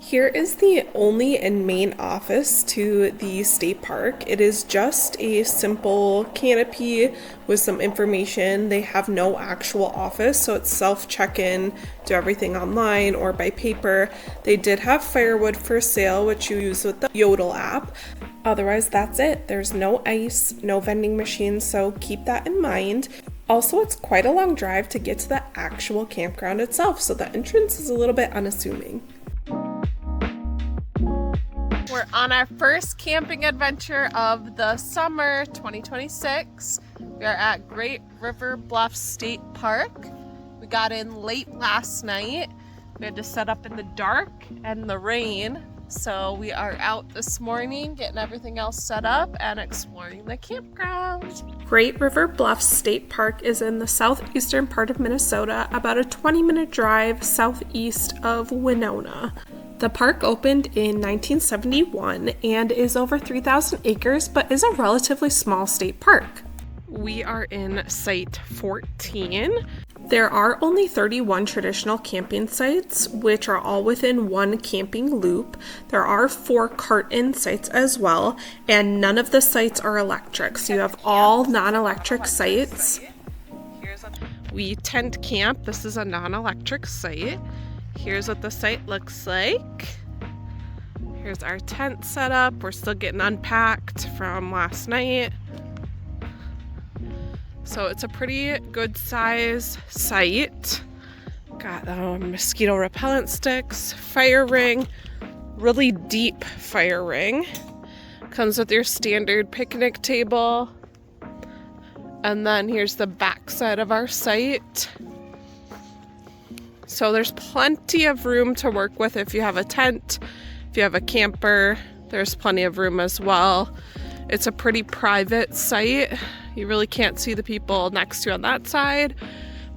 Here is the only and main office to the state park. It is just a simple canopy with some information. They have no actual office, so it's self-check-in, do everything online or by paper. They did have firewood for sale, which you use with the Yodel app. Otherwise, that's it. There's no ice, no vending machines, so keep that in mind. Also, it's quite a long drive to get to the actual campground itself, so the entrance is a little bit unassuming. We're on our first camping adventure of the summer 2026. We are at Great River Bluffs State Park. We got in late last night. We had to set up in the dark and the rain. So we are out this morning getting everything else set up and exploring the campground. Great River Bluffs State Park is in the southeastern part of Minnesota, about a 20-minute drive southeast of Winona. The park opened in 1971 and is over 3,000 acres, but is a relatively small state park. We are in Site 14. There are only 31 traditional camping sites, which are all within one camping loop. There are 4 cart-in sites as well, and none of the sites are electric, so you have all non-electric sites. We tent camp. This is a non-electric site. Here's what the site looks like. Here's our tent set up. We're still getting unpacked from last night. So it's a pretty good size site. Got mosquito repellent sticks, fire ring, really deep fire ring. Comes with your standard picnic table. And then here's the back side of our site. So there's plenty of room to work with if you have a tent, if you have a camper, there's plenty of room as well. It's a pretty private site. You really can't see the people next to you on that side.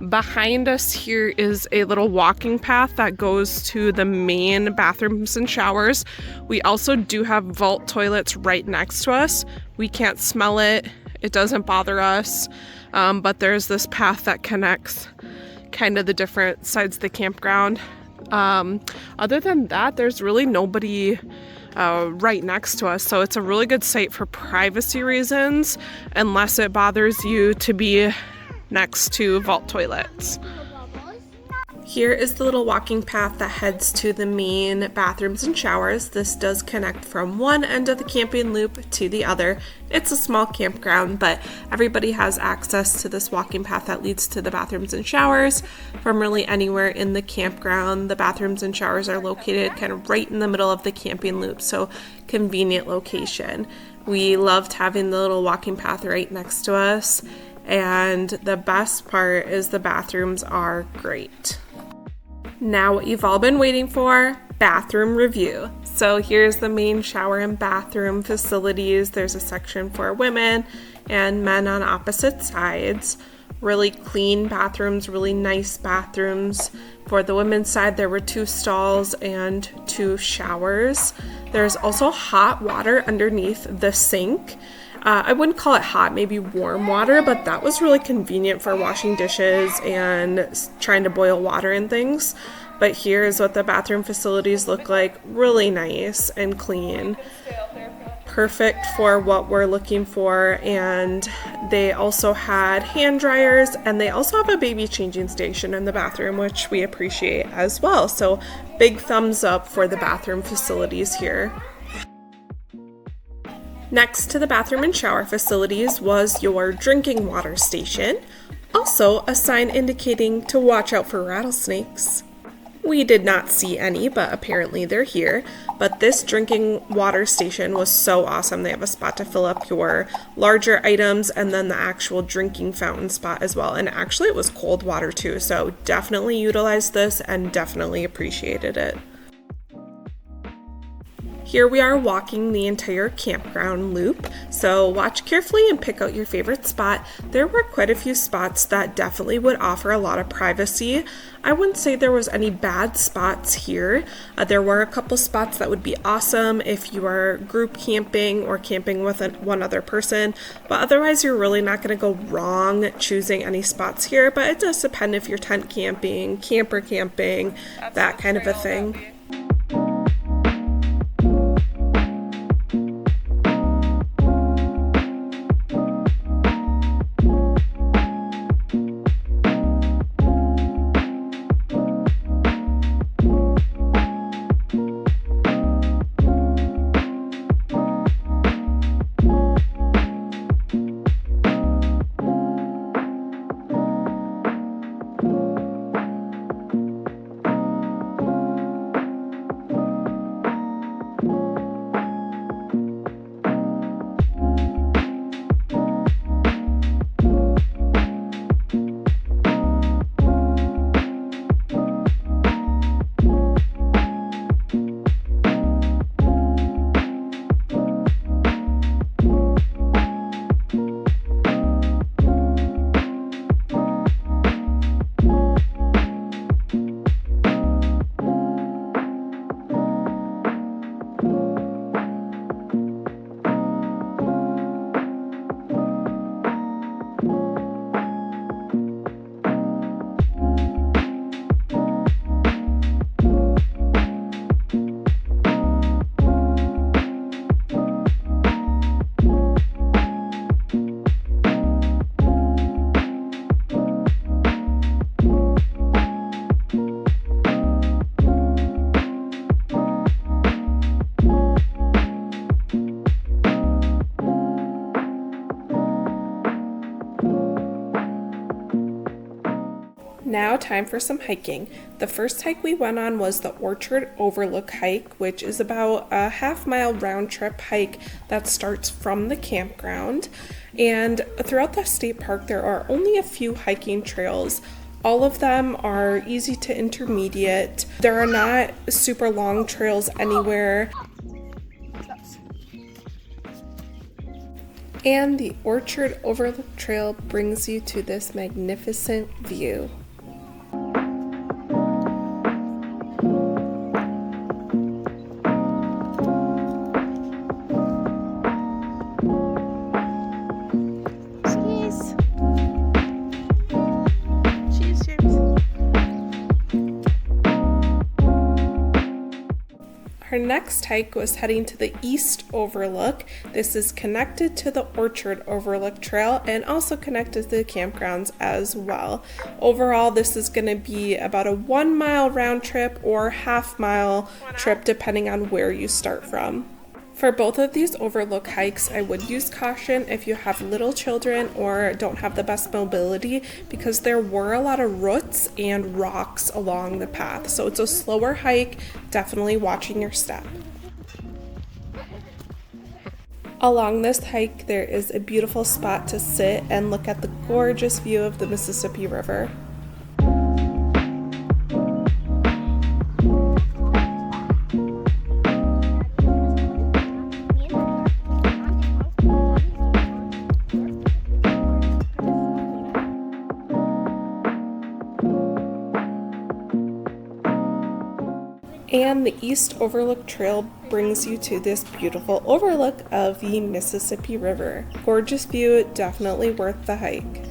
Behind us here is a little walking path that goes to the main bathrooms and showers. We also do have vault toilets right next to us. We can't smell it. It doesn't bother us. But there's this path that connects kind of the different sides of the campground. Other than that, there's really nobody right next to us, so it's a really good site for privacy reasons, unless it bothers you to be next to vault toilets. Here is the little walking path that heads to the main bathrooms and showers. This does connect from one end of the camping loop to the other. It's a small campground, but everybody has access to this walking path that leads to the bathrooms and showers from really anywhere in the campground. The bathrooms and showers are located kind of right in the middle of the camping loop, so convenient location. We loved having the little walking path right next to us, and the best part is the bathrooms are great. Now what you've all been waiting for, bathroom review. So here's the main shower and bathroom facilities. There's a section for women and men on opposite sides. Really clean bathrooms, really nice bathrooms. For the women's side, there were 2 stalls and 2 showers. There's also hot water underneath the sink. I wouldn't call it hot, maybe warm water, but that was really convenient for washing dishes and trying to boil water and things. But here's what the bathroom facilities look like. Really nice and clean. Perfect for what we're looking for. And they also had hand dryers, and they also have a baby changing station in the bathroom, which we appreciate as well. So big thumbs up for the bathroom facilities here. Next to the bathroom and shower facilities was your drinking water station. Also, a sign indicating to watch out for rattlesnakes. We did not see any, but apparently they're here. But this drinking water station was so awesome. They have a spot to fill up your larger items and then the actual drinking fountain spot as well. And actually it was cold water too, so definitely utilized this and definitely appreciated it. Here we are walking the entire campground loop, so watch carefully and pick out your favorite spot. There were quite a few spots that definitely would offer a lot of privacy. I wouldn't say there was any bad spots here. There were a couple spots that would be awesome if you are group camping or camping with one other person, but otherwise you're really not going to go wrong choosing any spots here, but it does depend if you're tent camping, camper camping, that kind of a thing. time for some hiking. The first hike we went on was the Orchard Overlook hike, which is about a half-mile round-trip hike that starts from the campground. And throughout the state park, there are only a few hiking trails. All of them are easy to intermediate. There are not super long trails anywhere. And the Orchard Overlook Trail brings you to this magnificent view. Our next hike was heading to the East Overlook. This is connected to the Orchard Overlook Trail and also connected to the campgrounds as well. Overall, this is going to be about a 1 mile round trip or half-mile trip depending on where you start from. For both of these Overlook hikes, I would use caution if you have little children or don't have the best mobility, because there were a lot of roots and rocks along the path. So it's a slower hike, definitely watching your step. Along this hike, there is a beautiful spot to sit and look at the gorgeous view of the Mississippi River. And the East Overlook Trail brings you to this beautiful overlook of the Mississippi River. Gorgeous view, definitely worth the hike.